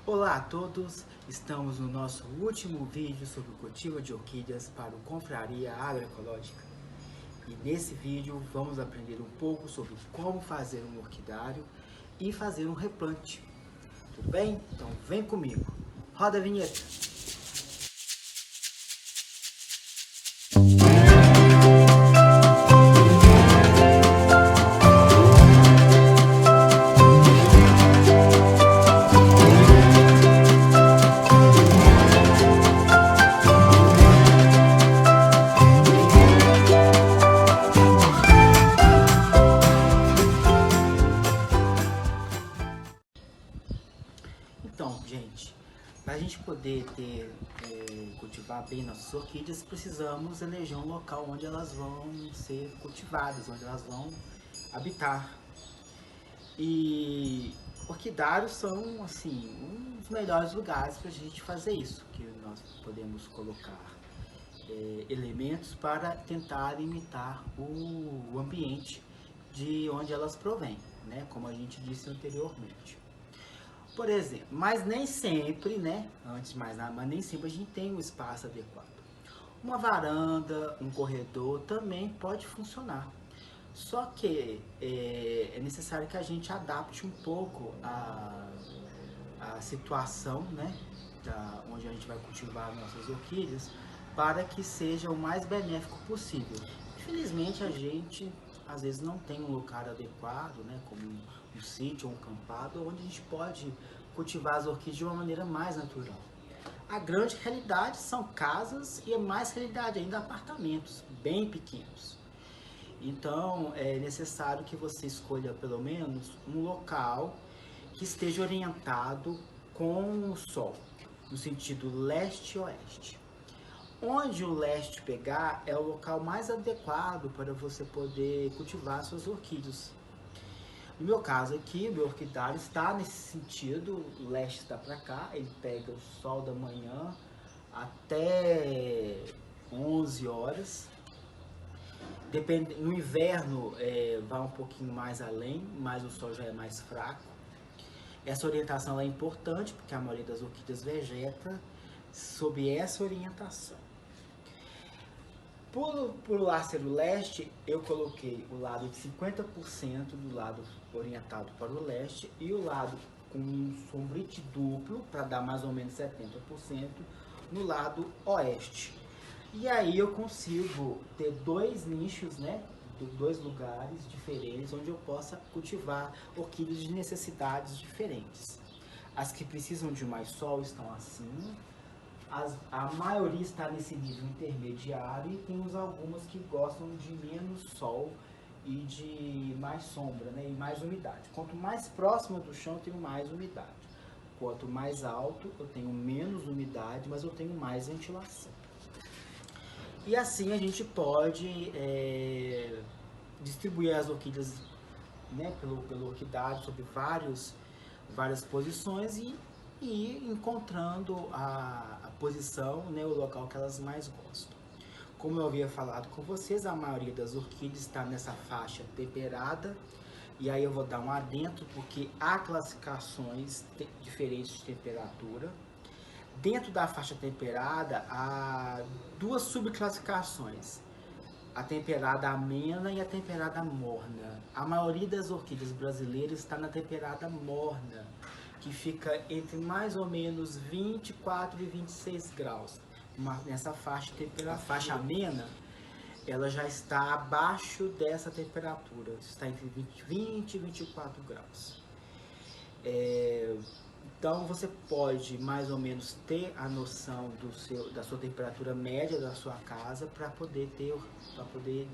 Olá a todos, estamos no nosso último vídeo sobre o cultivo de orquídeas para o Confraria Agroecológica. E nesse vídeo vamos aprender um pouco sobre como fazer um orquidário e fazer um replante. Tudo bem? Então vem comigo. Roda a vinheta. Então, gente, para a gente poder cultivar bem nossas orquídeas, precisamos eleger um local onde elas vão ser cultivadas, onde elas vão habitar. E orquidários são, assim, um dos melhores lugares para a gente fazer isso, que nós podemos colocar elementos para tentar imitar o ambiente de onde elas provêm, né? Como a gente disse anteriormente. Por exemplo, mas nem sempre, né? Antes de mais nada, mas nem sempre a gente tem um espaço adequado. Uma varanda, um corredor também pode funcionar. Só que é necessário que a gente adapte um pouco a situação, né? Onde a gente vai cultivar nossas orquídeas, para que seja o mais benéfico possível. Infelizmente, a gente às vezes não tem um lugar adequado, né, como um sítio ou um campado, onde a gente pode cultivar as orquídeas de uma maneira mais natural. A grande realidade são casas e a mais realidade ainda apartamentos bem pequenos. Então é necessário que você escolha pelo menos um local que esteja orientado com o sol, no sentido leste-oeste. Onde o leste pegar é o local mais adequado para você poder cultivar suas orquídeas. No meu caso aqui, o meu orquidário está nesse sentido, o leste está para cá, ele pega o sol da manhã até 11 horas. No inverno vai um pouquinho mais além, mas o sol já é mais fraco. Essa orientação é importante porque a maioria das orquídeas vegeta sob essa orientação. Por lá ser o leste, eu coloquei o lado de 50% do lado orientado para o leste e o lado com um sombrite duplo, para dar mais ou menos 70%, no lado oeste. E aí eu consigo ter dois nichos, né? Dois lugares diferentes onde eu possa cultivar orquídeas de necessidades diferentes. As que precisam de mais sol estão acima. A maioria está nesse nível intermediário e temos algumas que gostam de menos sol e de mais sombra, né, e mais umidade. Quanto mais próxima do chão, eu tenho mais umidade. Quanto mais alto, eu tenho menos umidade, mas eu tenho mais ventilação. E assim a gente pode distribuir as orquídeas, né, pelo orquidário sobre várias posições e ir encontrando a posição, né, o local que elas mais gostam. Como eu havia falado com vocês, a maioria das orquídeas está nessa faixa temperada, e aí eu vou dar um adentro porque há classificações diferentes de temperatura. Dentro da faixa temperada há duas subclassificações, a temperada amena e a temperada morna. A maioria das orquídeas brasileiras está na temperada morna, que fica entre mais ou menos 24 e 26 graus. Nessa faixa de temperatura. A faixa amena, ela já está abaixo dessa temperatura, está entre 20 e 24 graus. Então você pode mais ou menos ter a noção da sua temperatura média da sua casa para poder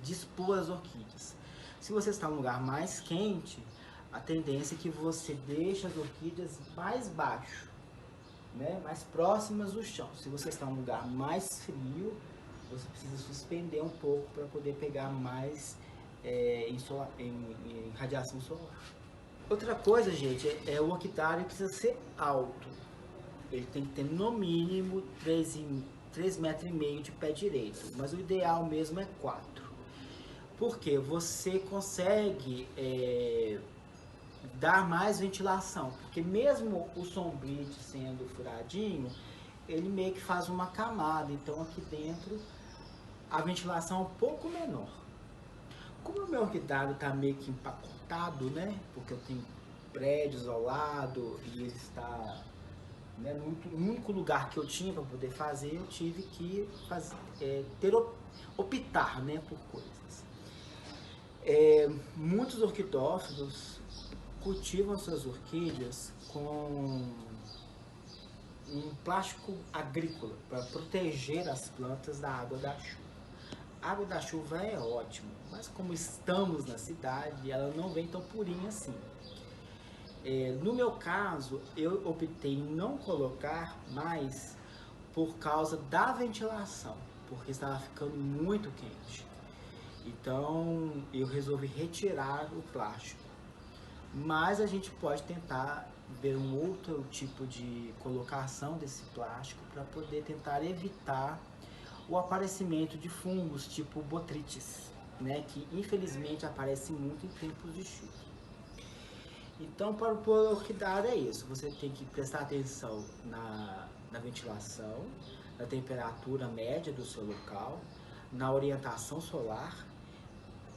dispor as orquídeas. Se você está em um lugar mais quente, a tendência é que você deixe as orquídeas mais baixo, né, mais próximas do chão. Se você está em um lugar mais frio, você precisa suspender um pouco para poder pegar mais em radiação solar. Outra coisa, gente, o orquidário precisa ser alto. Ele tem que ter no mínimo 3,5 metros de pé direito, mas o ideal mesmo é 4. Porque você consegue dar mais ventilação, porque mesmo o sombrite sendo furadinho, ele meio que faz uma camada, então aqui dentro a ventilação é um pouco menor. Como o meu orquidário está meio que empacotado, né, porque eu tenho prédios ao lado e ele está, né, no único lugar que eu tinha para poder fazer, eu tive que optar, né, por coisas. Muitos orquidófilos cultivam suas orquídeas com um plástico agrícola para proteger as plantas da água da chuva. A água da chuva é ótima, mas como estamos na cidade, ela não vem tão purinha assim. No meu caso, eu optei em não colocar mais por causa da ventilação, porque estava ficando muito quente. Então eu resolvi retirar o plástico. Mas a gente pode tentar ver um outro tipo de colocação desse plástico para poder tentar evitar o aparecimento de fungos tipo botrites, né, que infelizmente aparece muito em tempos de chuva. Então, para o orquidário é isso, você tem que prestar atenção na ventilação, na temperatura média do seu local, na orientação solar,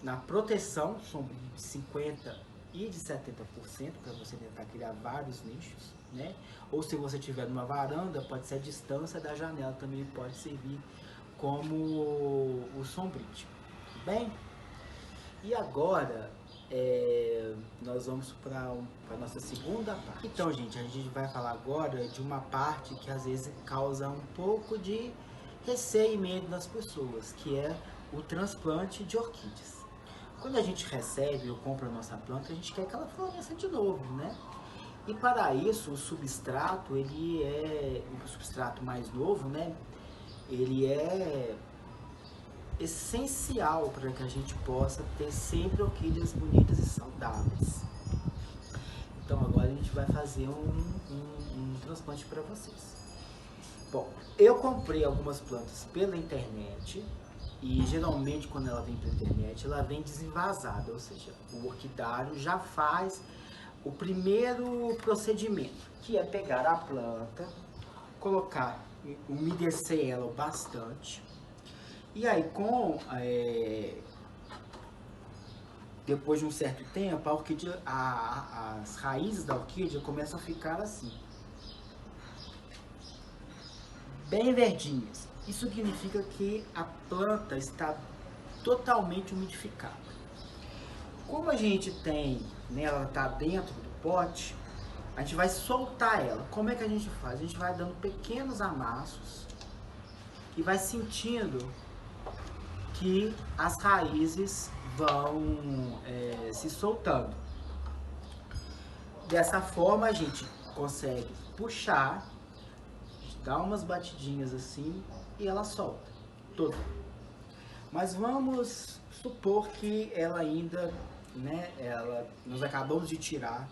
na proteção, sombra de 50% e de 70%, para você tentar criar vários nichos, né? Ou se você tiver numa varanda, pode ser a distância da janela, também pode servir como o sombrite. Bem, e agora nós vamos para a nossa segunda parte. Então, gente, a gente vai falar agora de uma parte que às vezes causa um pouco de receio e medo das pessoas, que é o transplante de orquídeas. Quando a gente recebe ou compra a nossa planta, a gente quer que ela floresça de novo, né? E para isso, o substrato, ele é o substrato mais novo, né? Ele é essencial para que a gente possa ter sempre orquídeas bonitas e saudáveis. Então agora a gente vai fazer um transplante para vocês. Bom, eu comprei algumas plantas pela internet e geralmente quando ela vem pela internet ela vem desenvasada, ou seja, o orquidário já faz o primeiro procedimento, que é pegar a planta, colocar, umedecer ela bastante. E aí, depois de um certo tempo, a orquídea, as raízes da orquídea começam a ficar assim, bem verdinhas. Isso significa que a planta está totalmente umidificada. Como a gente tem, né, ela está dentro do pote, a gente vai soltar ela. Como é que a gente faz? A gente vai dando pequenos amassos e vai sentindo que as raízes vão se soltando. Dessa forma a gente consegue puxar, dar umas batidinhas assim e ela solta toda. Mas vamos supor que ela ainda, né, nós acabamos de tirar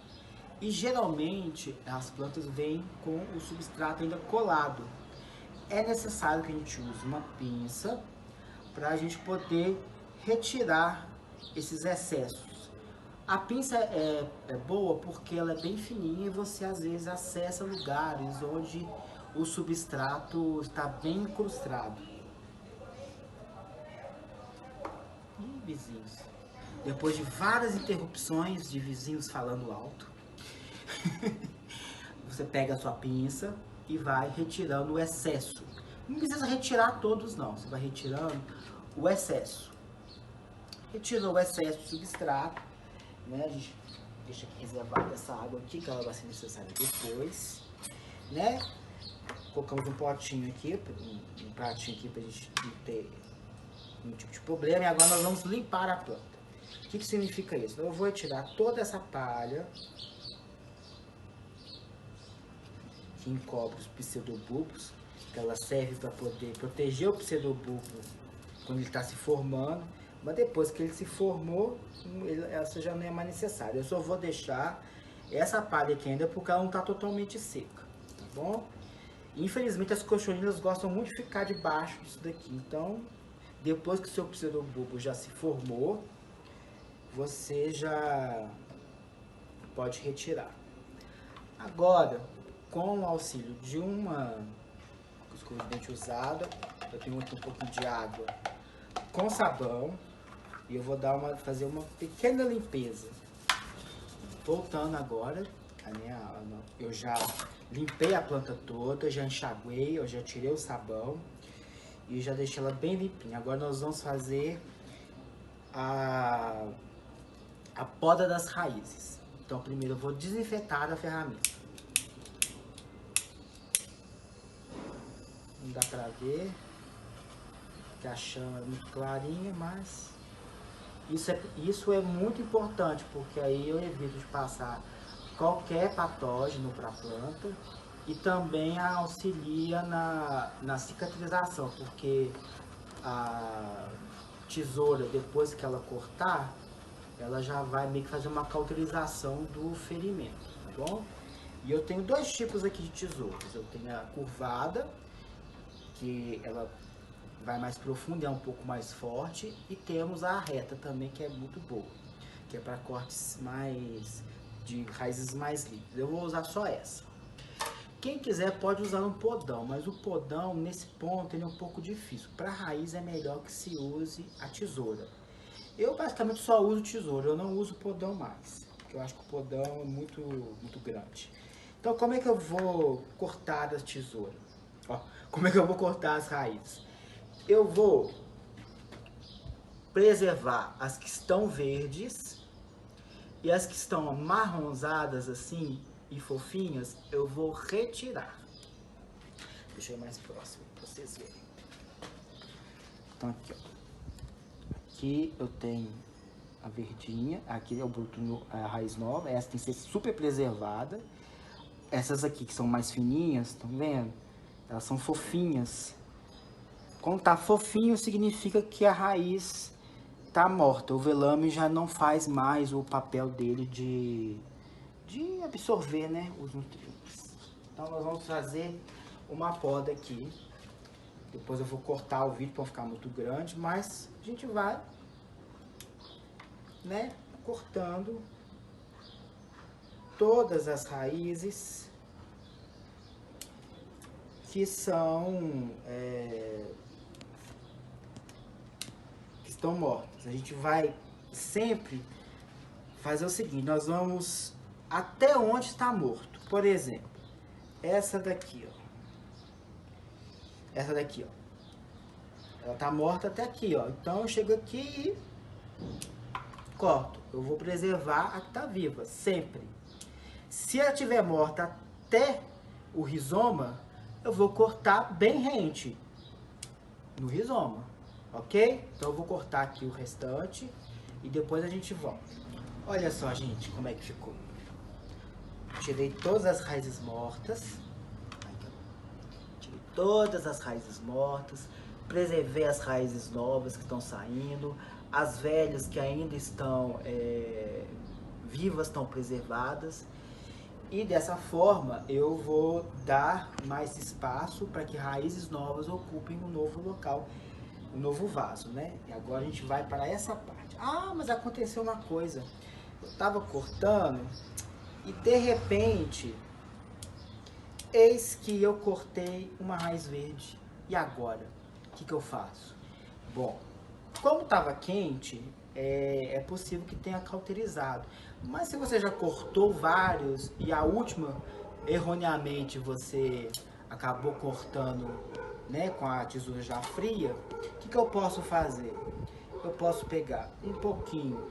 e geralmente as plantas vêm com o substrato ainda colado. É necessário que a gente use uma pinça para a gente poder retirar esses excessos. A pinça é boa porque ela é bem fininha e você às vezes acessa lugares onde o substrato está bem incrustado. Ih, vizinhos. Depois de várias interrupções de vizinhos falando alto, você pega a sua pinça e vai retirando o excesso. Não precisa retirar todos não, você vai retirando o excesso. Retirou o excesso de substrato, né? A gente deixa aqui reservada essa água aqui, que ela vai ser necessária depois, né? Colocamos um potinho aqui, um pratinho aqui pra gente não ter nenhum tipo de problema. E agora nós vamos limpar a planta. O que significa isso? Então eu vou retirar toda essa palha que encobre os pseudobulbos, que ela serve para poder proteger o pseudobulbo quando ele está se formando, mas depois que ele se formou, essa já não é mais necessária. Eu só vou deixar essa palha aqui ainda porque ela não está totalmente seca, tá bom? Infelizmente as cochoninas gostam muito de ficar debaixo disso daqui, então depois que o seu pseudobulbo já se formou, você já pode retirar. Agora, com o auxílio de uma escova de dente usada, eu tenho aqui um pouquinho de água com sabão e eu vou fazer uma pequena limpeza. Voltando agora, eu já limpei a planta toda, já enxaguei, eu já tirei o sabão e já deixei ela bem limpinha. Agora nós vamos fazer a poda das raízes. Então primeiro eu vou desinfetar a ferramenta. Não dá pra ver, que a chama é muito clarinha, mas isso é muito importante, porque aí eu evito de passar qualquer patógeno para a planta e também auxilia na cicatrização, porque a tesoura, depois que ela cortar, ela já vai meio que fazer uma cauterização do ferimento, tá bom? E eu tenho dois tipos aqui de tesouras. Eu tenho a curvada, que ela vai mais profunda, é um pouco mais forte, e temos a reta também, que é muito boa, que é para cortes de raízes mais limpas. Eu vou usar só essa. Quem quiser pode usar um podão, mas o podão nesse ponto ele é um pouco difícil. Para raiz é melhor que se use a tesoura. Eu basicamente só uso tesoura, eu não uso podão mais, porque eu acho que o podão é muito grande. Então como é que eu vou cortar a tesoura? Ó, como é que eu vou cortar as raízes? Eu vou preservar as que estão verdes e as que estão amarronzadas assim e fofinhas, eu vou retirar. Deixa eu ir mais próximo para vocês verem. Então aqui, ó. Aqui eu tenho a verdinha, aqui é o broto, a raiz nova, essa tem que ser super preservada. Essas aqui que são mais fininhas, estão vendo? Elas são fofinhas. Quando tá fofinho, significa que a raiz tá morta. O velame já não faz mais o papel dele de absorver, né, os nutrientes. Então nós vamos fazer uma poda aqui. Depois eu vou cortar o vídeo para não ficar muito grande, mas a gente vai, né, cortando todas as raízes que são que estão mortas. A gente vai sempre fazer o seguinte: nós vamos até onde está morto. Por exemplo, essa daqui, ó. Essa daqui, ó. Ela tá morta até aqui, ó. Então eu chego aqui e corto. Eu vou preservar a que tá viva, sempre. Se ela estiver morta até o rizoma, eu vou cortar bem rente no rizoma, ok? Então eu vou cortar aqui o restante e depois a gente volta. Olha só, gente, como é que ficou. Tirei todas as raízes mortas. Tirei todas as raízes mortas. Preservei as raízes novas que estão saindo. As velhas que ainda estão vivas estão preservadas. E dessa forma eu vou dar mais espaço para que raízes novas ocupem um novo local, um novo vaso, né? E agora a gente vai para essa parte. Ah, mas aconteceu uma coisa. Eu estava cortando e de repente, eis que eu cortei uma raiz verde. E agora? O que eu faço? Bom, como estava quente, é possível que tenha cauterizado. Mas se você já cortou vários e a última, erroneamente, você acabou cortando, né, com a tesoura já fria, o que eu posso fazer? Eu posso pegar um pouquinho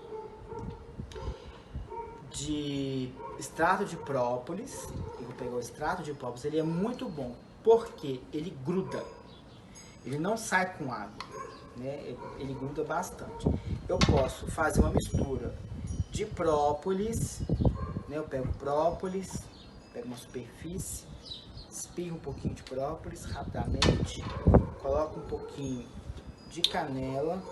de extrato de própolis. Eu vou pegar o extrato de própolis, ele é muito bom, porque ele gruda, ele não sai com água, né? Ele gruda bastante. Eu posso fazer uma mistura de própolis, né? Eu pego própolis, pego uma superfície, espirro um pouquinho de própolis rapidamente, coloco um pouquinho de canela,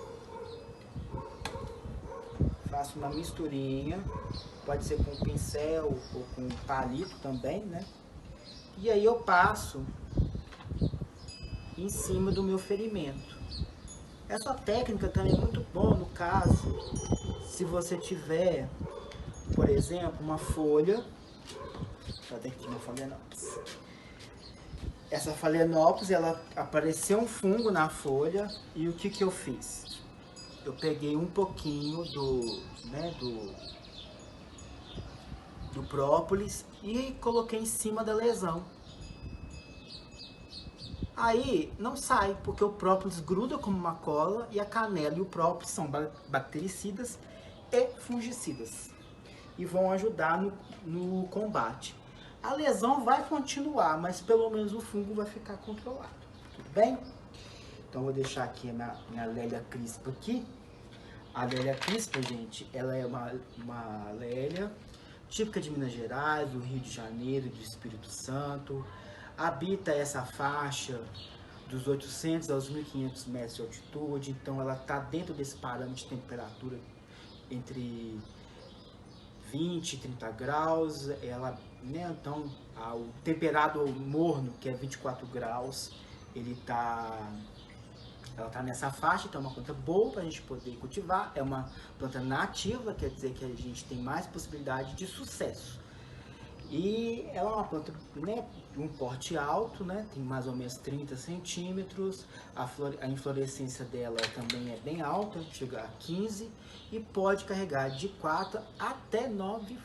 faço uma misturinha, pode ser com pincel ou com palito também, né? E aí eu passo em cima do meu ferimento. Essa técnica também é muito boa no caso, se você tiver por exemplo, uma folha. Só tem aqui uma Phalaenopsis. Essa Phalaenopsis, ela apareceu um fungo na folha e o que eu fiz? Eu peguei um pouquinho do própolis e coloquei em cima da lesão. Aí não sai, porque o própolis gruda como uma cola e a canela e o própolis são bactericidas e fungicidas e vão ajudar no combate. A lesão vai continuar, mas pelo menos o fungo vai ficar controlado. Tudo bem? Então vou deixar aqui a minha Lélia crispa aqui. A Lélia crispa, gente, ela é uma lélia típica de Minas Gerais, do Rio de Janeiro, do Espírito Santo. Habita essa faixa dos 800 aos 1.500 metros de altitude, então ela está dentro desse parâmetro de temperatura entre 20 e 30 graus, ela, né, então o temperado morno, que é 24 graus, ela tá nessa faixa, então é uma planta boa para a gente poder cultivar, é uma planta nativa, quer dizer que a gente tem mais possibilidade de sucesso. E ela é uma planta, né, de um porte alto, né, tem mais ou menos 30 centímetros, a inflorescência dela também é bem alta, chega a 15, e pode carregar de 4 até 9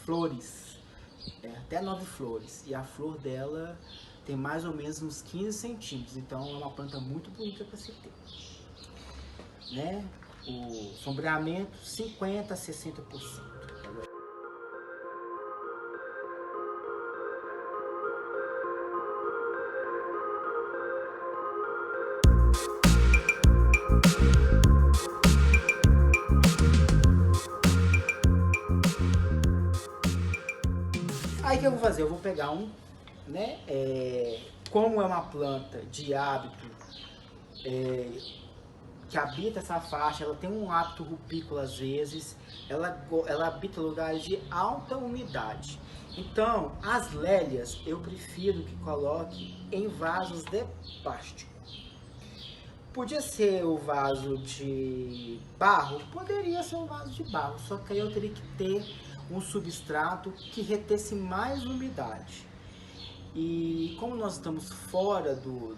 flores, até 9 flores, e a flor dela tem mais ou menos uns 15 centímetros, então é uma planta muito bonita para se ter. Né? O sombreamento 50 a 60%. Aí o que eu vou fazer? Eu vou pegar né? Como é uma planta de hábito que habita essa faixa, ela tem um hábito rupícola às vezes, ela habita lugares de alta umidade. Então, as lélias eu prefiro que coloque em vasos de plástico. Podia ser o vaso de barro? Poderia ser um vaso de barro, só que aí eu teria que ter um substrato que retesse mais umidade. E como nós estamos fora do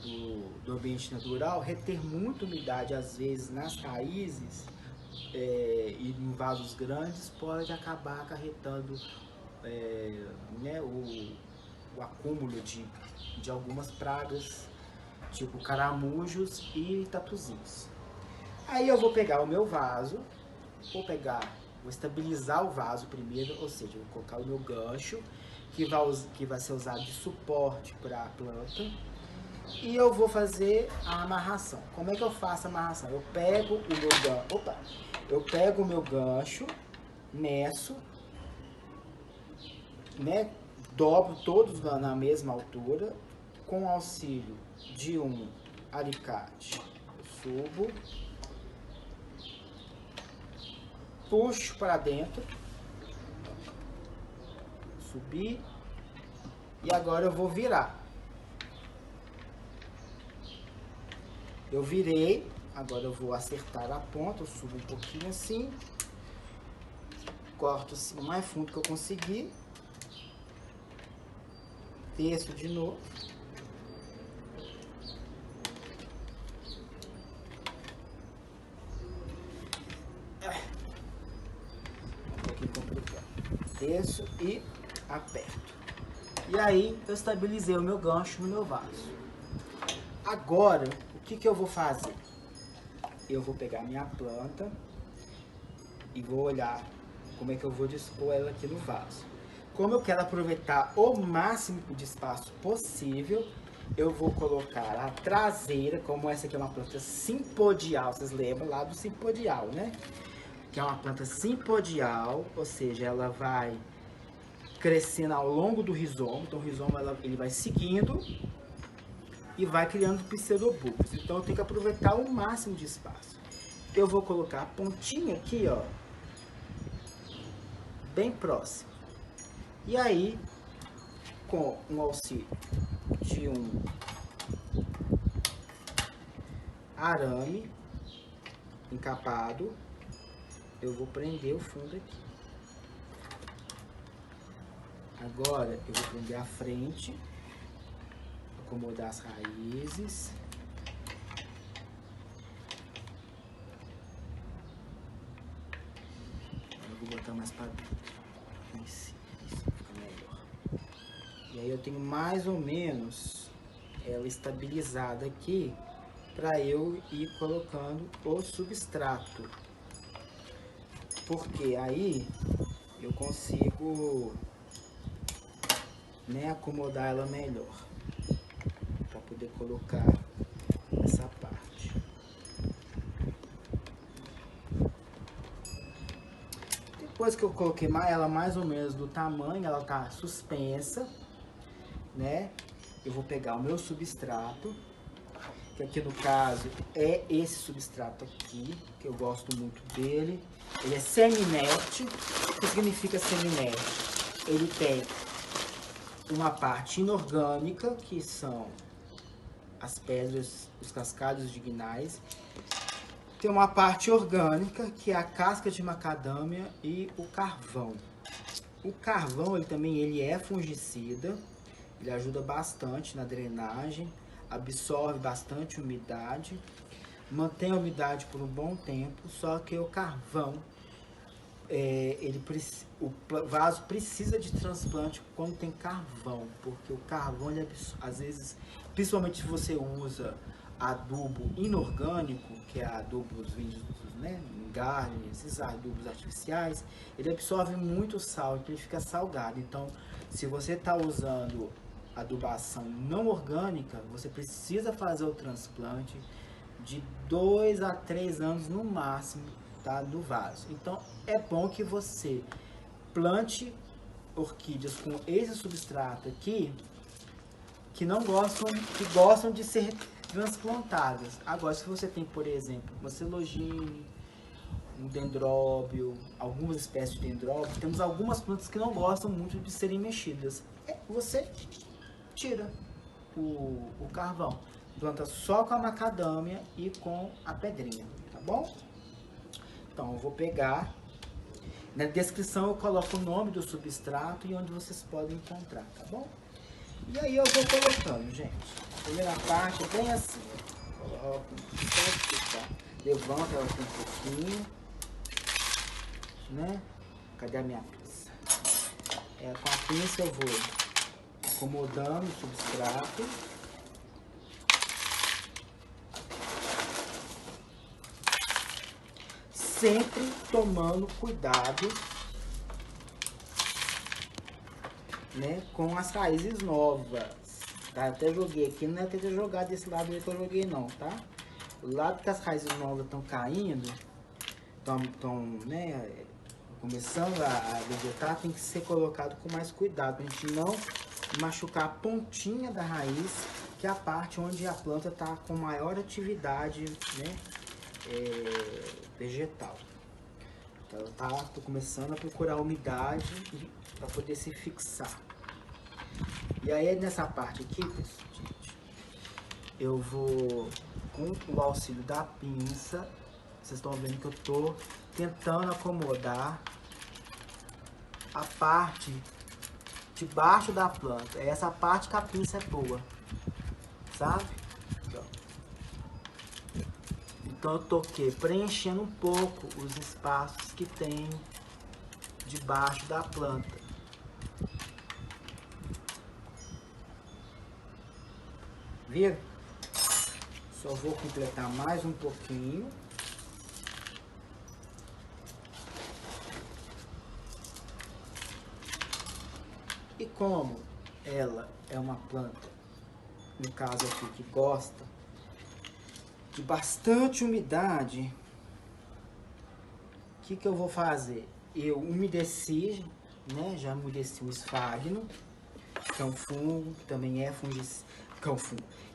ambiente natural, reter muita umidade às vezes nas raízes e em vasos grandes pode acabar acarretando né, o acúmulo de algumas pragas, tipo caramujos e tatuzinhos. Aí eu vou pegar o meu vaso, vou estabilizar o vaso primeiro, ou seja, eu vou colocar o meu gancho, que vai ser usado de suporte para a planta, e eu vou fazer a amarração. Como é que eu faço a amarração? Eu pego o meu gancho, meço, né, dobro todos na mesma altura, com o auxílio de um alicate. Eu subo, puxo para dentro, subi, e agora eu vou virar. Eu virei, agora eu vou acertar a ponta, eu subo um pouquinho assim, corto assim, o mais fundo que eu conseguir, desço de novo, desço e aperto. E aí eu estabilizei o meu gancho no meu vaso. Agora, o que eu vou fazer? Eu vou pegar minha planta e vou olhar como é que eu vou dispor ela aqui no vaso. Como eu quero aproveitar o máximo de espaço possível, eu vou colocar a traseira, como essa aqui é uma planta simpodial, vocês lembram lá do simpodial, né? Que é uma planta simpodial, ou seja, ela vai crescendo ao longo do rizoma, então o rizoma ele vai seguindo e vai criando pseudobulbos. Então eu tenho que aproveitar o máximo de espaço. Eu vou colocar a pontinha aqui, ó, bem próximo. E aí, com um auxílio de um arame encapado, eu vou prender o fundo aqui. Agora eu vou prender a frente, acomodar as raízes. Eu vou botar mais para dentro. Assim fica melhor. E aí eu tenho mais ou menos ela estabilizada aqui para eu ir colocando o substrato. Porque aí eu consigo, né, acomodar ela melhor para poder colocar essa parte. Depois que eu coloquei ela mais ou menos do tamanho, ela tá suspensa, né? Eu vou pegar o meu substrato, que aqui no caso é esse substrato aqui, que eu gosto muito dele. Ele é semi-inerte. O que significa semi-inerte? Ele tem uma parte inorgânica, que são as pedras, os cascalhos de gnais. Tem uma parte orgânica, que é a casca de macadâmia e o carvão. O carvão, ele é fungicida, ele ajuda bastante na drenagem, absorve bastante umidade, mantém a umidade por um bom tempo, só que o carvão, o vaso precisa de transplante quando tem carvão, porque o carvão, às vezes, principalmente se você usa adubo inorgânico, que é adubos vindos, né, garden, esses adubos artificiais, ele absorve muito sal, então ele fica salgado. Então, se você está usando adubação não orgânica, você precisa fazer o transplante de 2 a 3 anos no máximo, tá, do vaso. Então, é bom que você plante orquídeas com esse substrato aqui, que gostam de ser transplantadas. Agora, se você tem, por exemplo, uma celogine, um dendróbio, algumas espécies de dendróbio, temos algumas plantas que não gostam muito de serem mexidas. Você tira o carvão, planta só com a macadâmia e com a pedrinha, tá bom? Então, eu vou pegar, na descrição eu coloco o nome do substrato e onde vocês podem encontrar, tá bom? E aí eu vou colocando, gente. A primeira parte é bem assim, coloco, levanta ela aqui um pouquinho, né? Cadê a minha pinça? Com a pinça eu vou acomodando o substrato. Sempre tomando cuidado, né, com as raízes novas, tá? Eu até joguei aqui, não é ter jogado desse lado aí que eu joguei não, tá? O lado que as raízes novas estão caindo, estão, né, começando a vegetar, tem que ser colocado com mais cuidado, pra gente não machucar a pontinha da raiz, que é a parte onde a planta está com maior atividade, né, vegetal. Então, tô começando a procurar umidade para poder se fixar. E aí nessa parte aqui, gente, eu vou, com o auxílio da pinça, vocês estão vendo que eu tô tentando acomodar a parte de baixo da planta. É essa parte que a pinça é boa, sabe? Então eu tô aqui preenchendo um pouco os espaços que tem debaixo da planta. Viram? Só vou completar mais um pouquinho. E como ela é uma planta, no caso aqui, que gosta de bastante umidade, o que eu vou fazer? Eu umedeci, né? Já umedeci o esfagno, que é um fungo, que também é fungicida,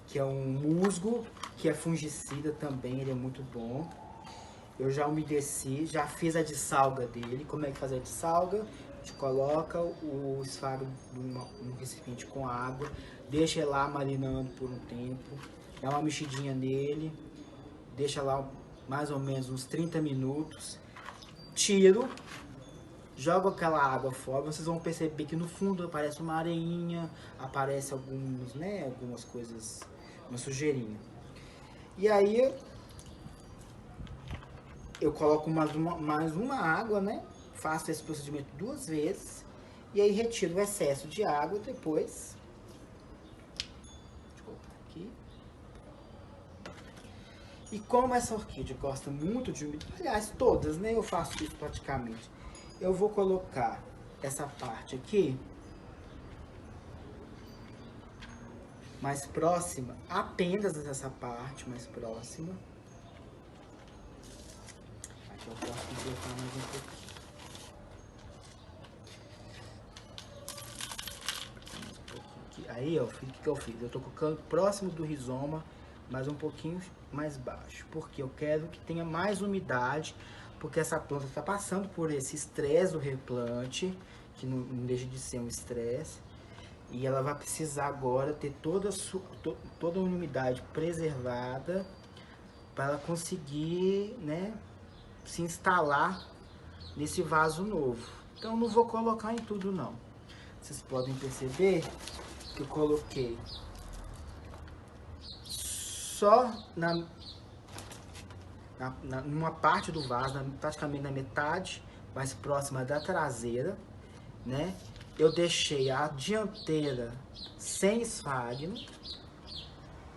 que é um musgo, que é fungicida também, ele é muito bom. Eu já umedeci, já fiz a dessalga dele. Como é que faz a dessalga? A gente coloca o esfagno num recipiente com água, deixa ele lá marinando por um tempo, dá uma mexidinha nele, deixa lá mais ou menos uns 30 minutos, tiro, jogo aquela água fora, vocês vão perceber que no fundo aparece uma areinha, aparece alguns, né, algumas coisas, uma sujeirinha. E aí eu coloco mais uma água, né? Faço esse procedimento 2 vezes e aí retiro o excesso de água depois. Deixa eu colocar aqui. E como essa orquídea gosta muito de umidade, aliás, todas, né? Eu faço isso praticamente. Eu vou colocar essa parte aqui mais próxima, apenas essa parte mais próxima. Aqui eu posso colocar mais um pouquinho. Aí, ó, o que eu fiz? Eu tô colocando próximo do rizoma, mas um pouquinho mais baixo, porque eu quero que tenha mais umidade, porque essa planta está passando por esse estresse do replante, que não deixa de ser um estresse, e ela vai precisar agora ter toda a umidade preservada para ela conseguir, né, se instalar nesse vaso novo. Então não vou colocar em tudo não. Vocês podem perceber que eu coloquei só numa parte do vaso, praticamente na metade, mais próxima da traseira, né? Eu deixei a dianteira sem esfagno.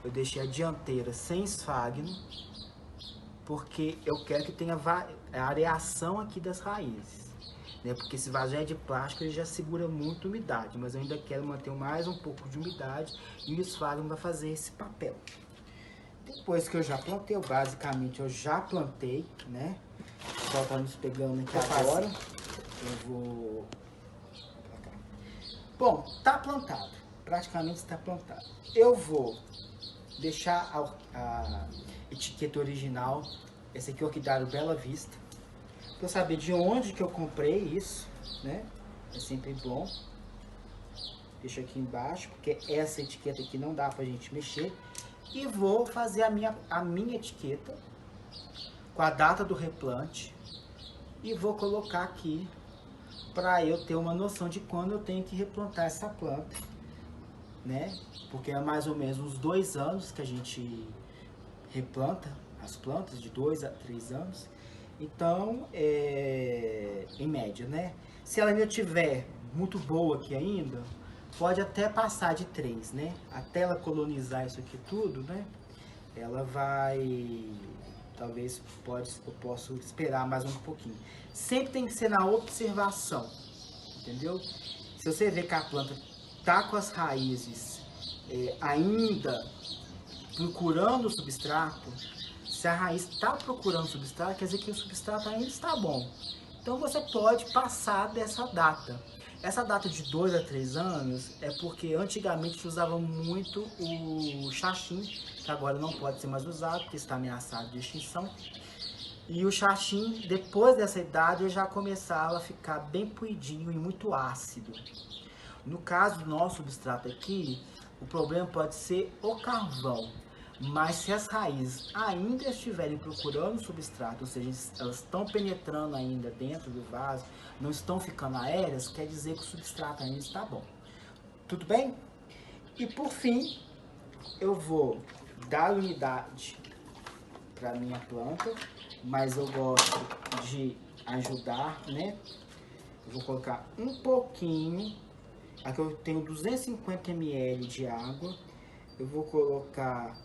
Eu deixei a dianteira sem esfagno, porque eu quero que tenha a areação aqui das raízes, né? Porque esse vaso já é de plástico, ele já segura muito umidade, mas eu ainda quero manter mais um pouco de umidade e o esfagno vai fazer esse papel. Depois que eu já plantei, basicamente eu já plantei, né? O sol tá nos pegando aqui agora. Eu vou... Bom, tá plantado. Praticamente está plantado. Eu vou deixar a etiqueta original. Esse aqui é o Orquidário Bela Vista. Pra eu saber de onde que eu comprei isso, né? É sempre bom. Deixa aqui embaixo, porque essa etiqueta aqui não dá pra gente mexer. E vou fazer a minha etiqueta com a data do replante e vou colocar aqui para eu ter uma noção de quando eu tenho que replantar essa planta, né? Porque é mais ou menos uns 2 anos que a gente replanta as plantas, de 2 a 3 anos. Então, em média, né? Se ela ainda tiver muito boa aqui ainda, pode até passar de 3, né? Até ela colonizar isso aqui tudo, né? Ela vai... Talvez eu possa esperar mais um pouquinho. Sempre tem que ser na observação, entendeu? Se você vê que a planta tá com as raízes ainda procurando o substrato, se a raiz está procurando substrato, quer dizer que o substrato ainda está bom. Então você pode passar dessa data. Essa data de 2 a 3 anos é porque antigamente se usava muito o xaxim, que agora não pode ser mais usado, porque está ameaçado de extinção. E o xaxim, depois dessa idade, já começava a ficar bem puidinho e muito ácido. No caso do nosso substrato aqui, o problema pode ser o carvão. Mas se as raízes ainda estiverem procurando substrato, ou seja, elas estão penetrando ainda dentro do vaso, não estão ficando aéreas, quer dizer que o substrato ainda está bom. Tudo bem? E por fim, eu vou dar umidade para minha planta, mas eu gosto de ajudar, né? Eu vou colocar um pouquinho. Aqui eu tenho 250 ml de água. Eu vou colocar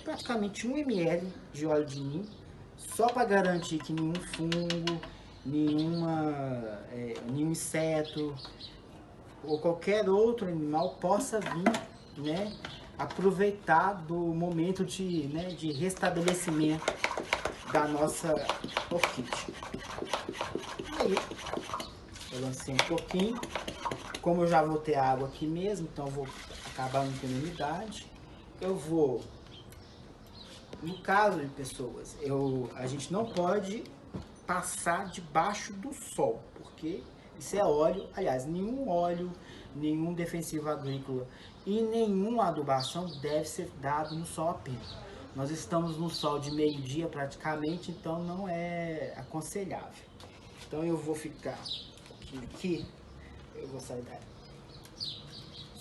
praticamente 1 ml de óleo de ninho, só para garantir que nenhum fungo, nenhum inseto ou qualquer outro animal possa vir, né, aproveitar do momento de restabelecimento da nossa orquídea. Aí, eu lancei um pouquinho, como eu já vou ter água aqui mesmo, então eu vou acabar não tendo umidade. Eu vou... No caso de pessoas, a gente não pode passar debaixo do sol, porque isso é óleo. Aliás, nenhum óleo, nenhum defensivo agrícola e nenhuma adubação deve ser dado no sol apenas. Nós estamos no sol de meio-dia praticamente, então não é aconselhável. Então eu vou ficar um pouquinho aqui, eu vou sair daí.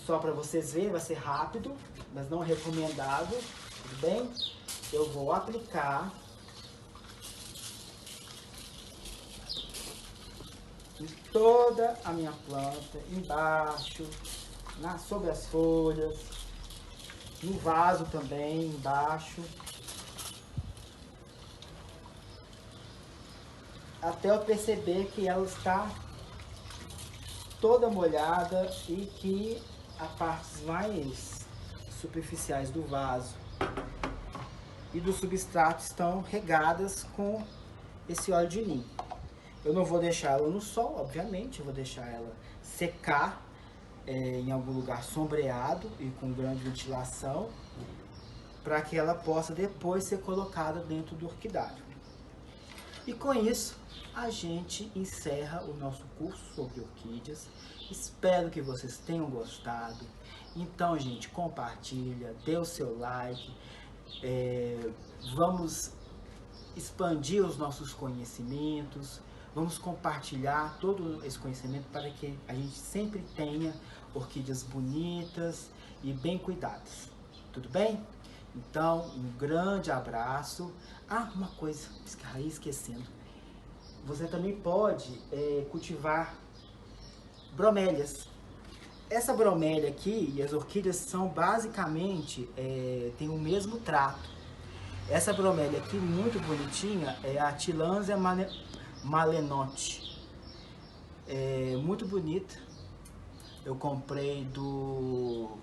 Só para vocês verem, vai ser rápido, mas não recomendado, tudo bem? Eu vou aplicar em toda a minha planta, embaixo, sobre as folhas, no vaso também, embaixo. Até eu perceber que ela está toda molhada e que as partes mais superficiais do vaso e do substrato estão regadas com esse óleo de nim. Eu não vou deixar ela no sol, obviamente, eu vou deixar ela secar em algum lugar sombreado e com grande ventilação, para que ela possa depois ser colocada dentro do orquidário. E com isso, a gente encerra o nosso curso sobre orquídeas. Espero que vocês tenham gostado. Então, gente, compartilha, dê o seu like. Vamos expandir os nossos conhecimentos. Vamos compartilhar todo esse conhecimento para que a gente sempre tenha orquídeas bonitas e bem cuidadas. Tudo bem? Então, um grande abraço. Ah, uma coisa, esquecendo. Você também pode cultivar bromélias. Essa bromélia aqui e as orquídeas são basicamente, tem o mesmo trato. Essa bromélia aqui, muito bonitinha, é a Tillandsia malenote. Muito bonita. Eu comprei do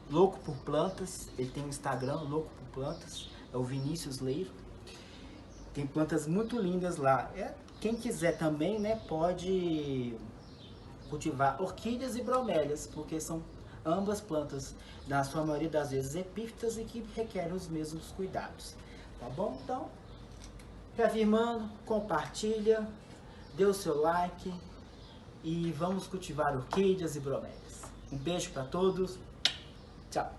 Louco por Plantas. Ele tem um Instagram, Louco por Plantas. É o Vinícius Leiro. Tem plantas muito lindas lá. Quem quiser também, né, pode cultivar orquídeas e bromélias, porque são ambas plantas, na sua maioria das vezes, epífitas e que requerem os mesmos cuidados. Tá bom? Então, reafirmando, compartilha, dê o seu like e vamos cultivar orquídeas e bromélias. Um beijo para todos. Tchau.